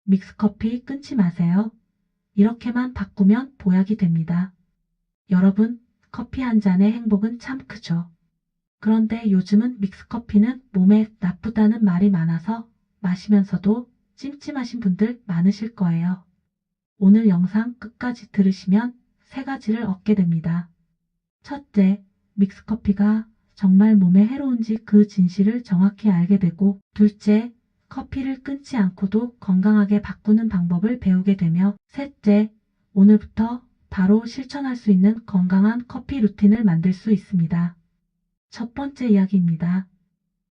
믹스커피 끊지 마세요. 이렇게만 바꾸면 보약이 됩니다. 여러분, 커피 한 잔의 행복은 참 크죠. 그런데 요즘은 믹스커피는 몸에 나쁘다는 말이 많아서 마시면서도 찜찜하신 분들 많으실 거예요. 오늘 영상 끝까지 들으시면 세 가지를 얻게 됩니다. 첫째, 믹스커피가 정말 몸에 해로운지 그 진실을 정확히 알게 되고, 둘째, 커피를 끊지 않고도 건강하게 바꾸는 방법을 배우게 되며, 셋째, 오늘부터 바로 실천할 수 있는 건강한 커피 루틴을 만들 수 있습니다. 첫 번째 이야기입니다.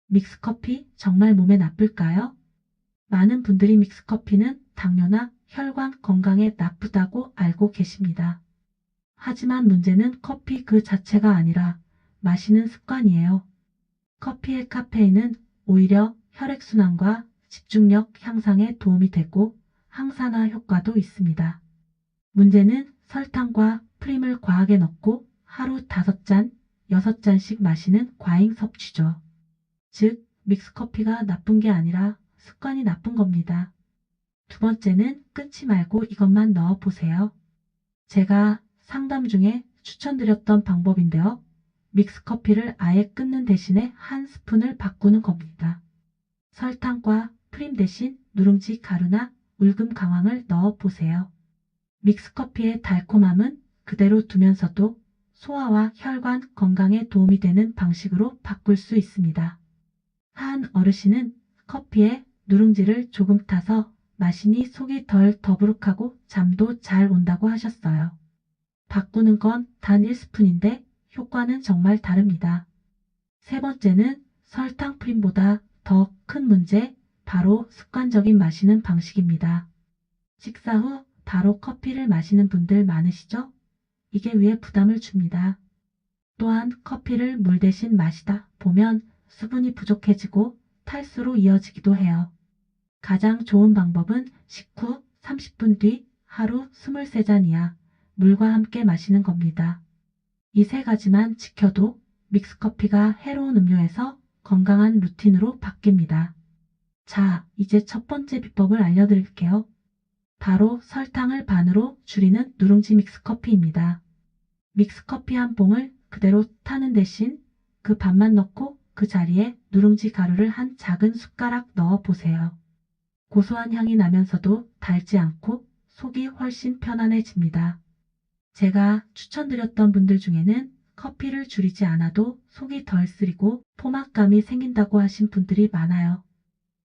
믹스커피 정말 몸에 나쁠까요? 많은 분들이 믹스커피는 당뇨나 혈관 건강에 나쁘다고 알고 계십니다. 하지만 문제는 커피 그 자체가 아니라 마시는 습관이에요. 커피의 카페인은 오히려 혈액순환과 집중력 향상에 도움이 되고 항산화 효과도 있습니다. 문제는 설탕과 프림을 과하게 넣고 하루 5잔, 6잔씩 마시는 과잉 섭취죠. 즉, 믹스커피가 나쁜 게 아니라 습관이 나쁜 겁니다. 두 번째는 끊지 말고 이것만 넣어보세요. 제가 상담 중에 추천드렸던 방법인데요. 믹스커피를 아예 끊는 대신에 한 스푼을 바꾸는 겁니다. 설탕과 프림 대신 누룽지 가루나 울금 강황을 넣어보세요. 믹스커피의 달콤함은 그대로 두면서도 소화와 혈관 건강에 도움이 되는 방식으로 바꿀 수 있습니다. 한 어르신은 커피에 누룽지를 조금 타서 마시니 속이 덜 더부룩하고 잠도 잘 온다고 하셨어요. 바꾸는 건 단 1스푼인데 효과는 정말 다릅니다. 세 번째는 설탕 프림보다 더 큰 문제, 바로 습관적인 마시는 방식입니다. 식사 후 바로 커피를 마시는 분들 많으시죠? 이게 위에 부담을 줍니다. 또한 커피를 물 대신 마시다 보면 수분이 부족해지고 탈수로 이어지기도 해요. 가장 좋은 방법은 식후 30분 뒤 하루 23잔 이하 물과 함께 마시는 겁니다. 이 세 가지만 지켜도 믹스커피가 해로운 음료에서 건강한 루틴으로 바뀝니다. 자, 이제 첫 번째 비법을 알려드릴게요. 바로 설탕을 반으로 줄이는 누룽지 믹스커피입니다. 믹스커피 한 봉을 그대로 타는 대신 그 반만 넣고 그 자리에 누룽지 가루를 한 작은 숟가락 넣어 보세요. 고소한 향이 나면서도 달지 않고 속이 훨씬 편안해집니다. 제가 추천드렸던 분들 중에는 커피를 줄이지 않아도 속이 덜 쓰리고 포만감이 생긴다고 하신 분들이 많아요.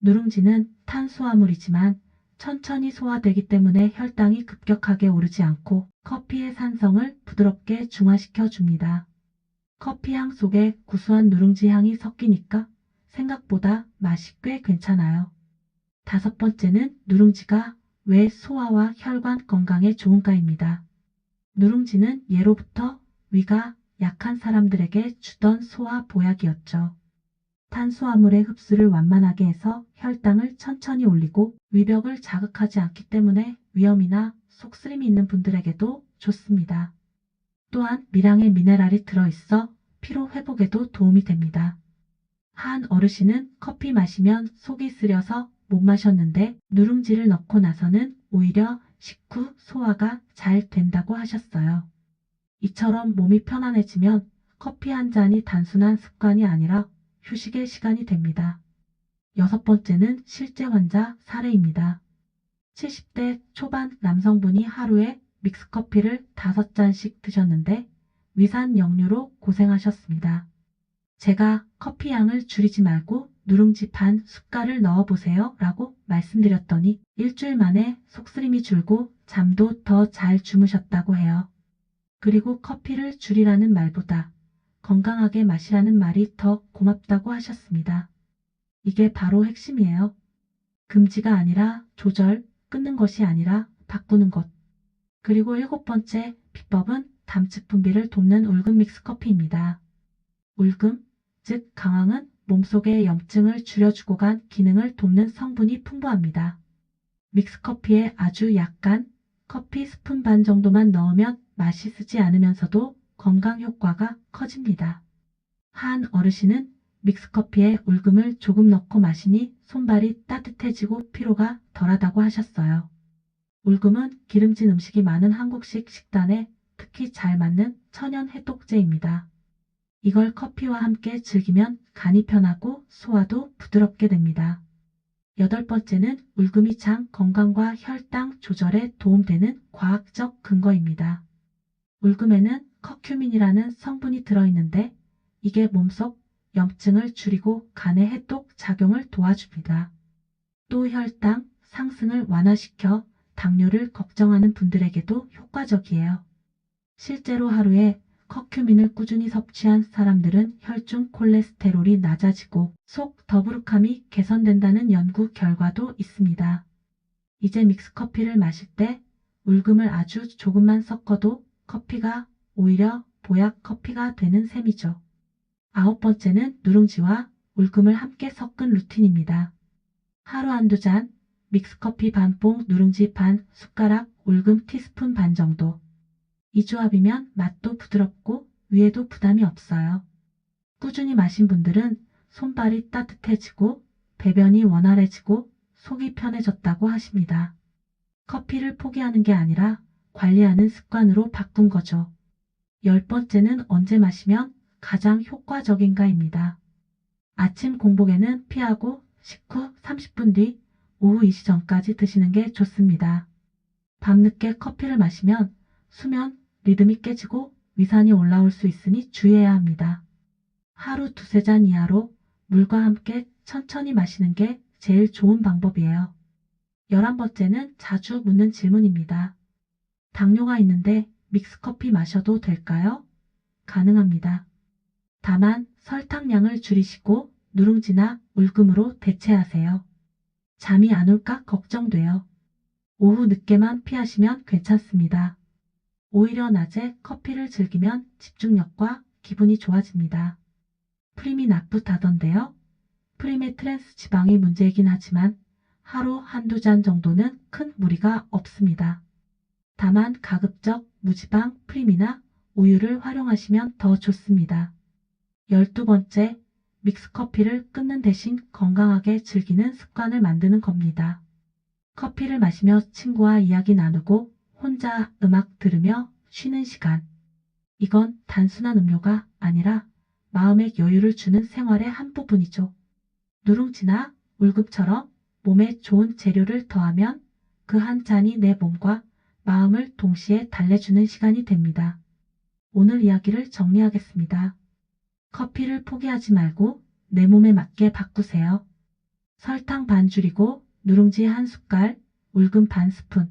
누룽지는 탄수화물이지만 천천히 소화되기 때문에 혈당이 급격하게 오르지 않고 커피의 산성을 부드럽게 중화시켜 줍니다. 커피 향 속에 구수한 누룽지 향이 섞이니까 생각보다 맛이 꽤 괜찮아요. 다섯 번째는 누룽지가 왜 소화와 혈관 건강에 좋은가입니다. 누룽지는 예로부터 위가 약한 사람들에게 주던 소화 보약이었죠. 탄수화물의 흡수를 완만하게 해서 혈당을 천천히 올리고 위벽을 자극하지 않기 때문에 위염이나 속쓰림이 있는 분들에게도 좋습니다. 또한 미량의 미네랄이 들어있어 피로 회복에도 도움이 됩니다. 한 어르신은 커피 마시면 속이 쓰려서 못 마셨는데 누룽지를 넣고 나서는 오히려 식후 소화가 잘 된다고 하셨어요. 이처럼 몸이 편안해지면 커피 한 잔이 단순한 습관이 아니라 휴식의 시간이 됩니다. 여섯 번째는 실제 환자 사례입니다. 70대 초반 남성분이 하루에 믹스커피를 5잔씩 드셨는데 위산 역류로 고생하셨습니다. 제가 커피 양을 줄이지 말고 누룽지 반 숟갈을 넣어보세요 라고 말씀드렸더니 일주일 만에 속쓰림이 줄고 잠도 더 잘 주무셨다고 해요. 그리고 커피를 줄이라는 말보다 건강하게 마시라는 말이 더 고맙다고 하셨습니다. 이게 바로 핵심이에요. 금지가 아니라 조절, 끊는 것이 아니라 바꾸는 것. 그리고 일곱 번째 비법은 담즙 분비를 돕는 울금 믹스커피입니다. 울금, 즉 강황은 몸속의 염증을 줄여주고 간 기능을 돕는 성분이 풍부합니다. 믹스커피에 아주 약간 커피 스푼 반 정도만 넣으면 맛이 쓰지 않으면서도 건강 효과가 커집니다. 한 어르신은 믹스커피에 울금을 조금 넣고 마시니 손발이 따뜻해지고 피로가 덜하다고 하셨어요. 울금은 기름진 음식이 많은 한국식 식단에 특히 잘 맞는 천연 해독제입니다. 이걸 커피와 함께 즐기면 간이 편하고 소화도 부드럽게 됩니다. 8번째는 울금이 장 건강과 혈당 조절에 도움되는 과학적 근거입니다. 울금에는 커큐민이라는 성분이 들어있는데 이게 몸속 염증을 줄이고 간의 해독 작용을 도와줍니다. 또 혈당 상승을 완화시켜 당뇨를 걱정하는 분들에게도 효과적이에요. 실제로 하루에 커큐민을 꾸준히 섭취한 사람들은 혈중 콜레스테롤이 낮아지고 속 더부룩함이 개선된다는 연구 결과도 있습니다. 이제 믹스커피를 마실 때 울금을 아주 조금만 섞어도 커피가 오히려 보약 커피가 되는 셈이죠. 9번째는 누룽지와 울금을 함께 섞은 루틴입니다. 하루 한두 잔, 믹스커피 반 봉, 누룽지 반 숟가락, 울금 티스푼 반 정도. 이 조합이면 맛도 부드럽고 위에도 부담이 없어요. 꾸준히 마신 분들은 손발이 따뜻해지고 배변이 원활해지고 속이 편해졌다고 하십니다. 커피를 포기하는 게 아니라 관리하는 습관으로 바꾼 거죠. 10번째는 언제 마시면 가장 효과적인가입니다. 아침 공복에는 피하고 식후 30분 뒤 오후 2시 전까지 드시는 게 좋습니다. 밤늦게 커피를 마시면 수면 리듬이 깨지고 위산이 올라올 수 있으니 주의해야 합니다. 하루 두세 잔 이하로 물과 함께 천천히 마시는 게 제일 좋은 방법이에요. 11번째는 자주 묻는 질문입니다. 당뇨가 있는데 믹스커피 마셔도 될까요? 가능합니다. 다만 설탕량을 줄이시고 누룽지나 울금으로 대체하세요. 잠이 안 올까 걱정돼요. 오후 늦게만 피하시면 괜찮습니다. 오히려 낮에 커피를 즐기면 집중력과 기분이 좋아집니다. 프림이 나쁘다던데요. 프림의 트랜스 지방이 문제이긴 하지만 하루 한두 잔 정도는 큰 무리가 없습니다. 다만 가급적 무지방 프림이나 우유를 활용하시면 더 좋습니다. 12번째, 믹스커피를 끊는 대신 건강하게 즐기는 습관을 만드는 겁니다. 커피를 마시며 친구와 이야기 나누고 혼자 음악 들으며 쉬는 시간. 이건 단순한 음료가 아니라 마음의 여유를 주는 생활의 한 부분이죠. 누룽지나 울금처럼 몸에 좋은 재료를 더하면 그 한 잔이 내 몸과 마음을 동시에 달래주는 시간이 됩니다. 오늘 이야기를 정리하겠습니다. 커피를 포기하지 말고 내 몸에 맞게 바꾸세요. 설탕 반 줄이고 누룽지 한 숟갈, 울금 반 스푼.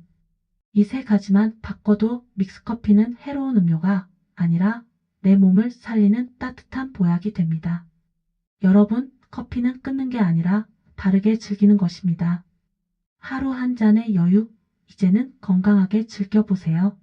이 세 가지만 바꿔도 믹스커피는 해로운 음료가 아니라 내 몸을 살리는 따뜻한 보약이 됩니다. 여러분, 커피는 끊는 게 아니라 다르게 즐기는 것입니다. 하루 한 잔의 여유, 이제는 건강하게 즐겨보세요.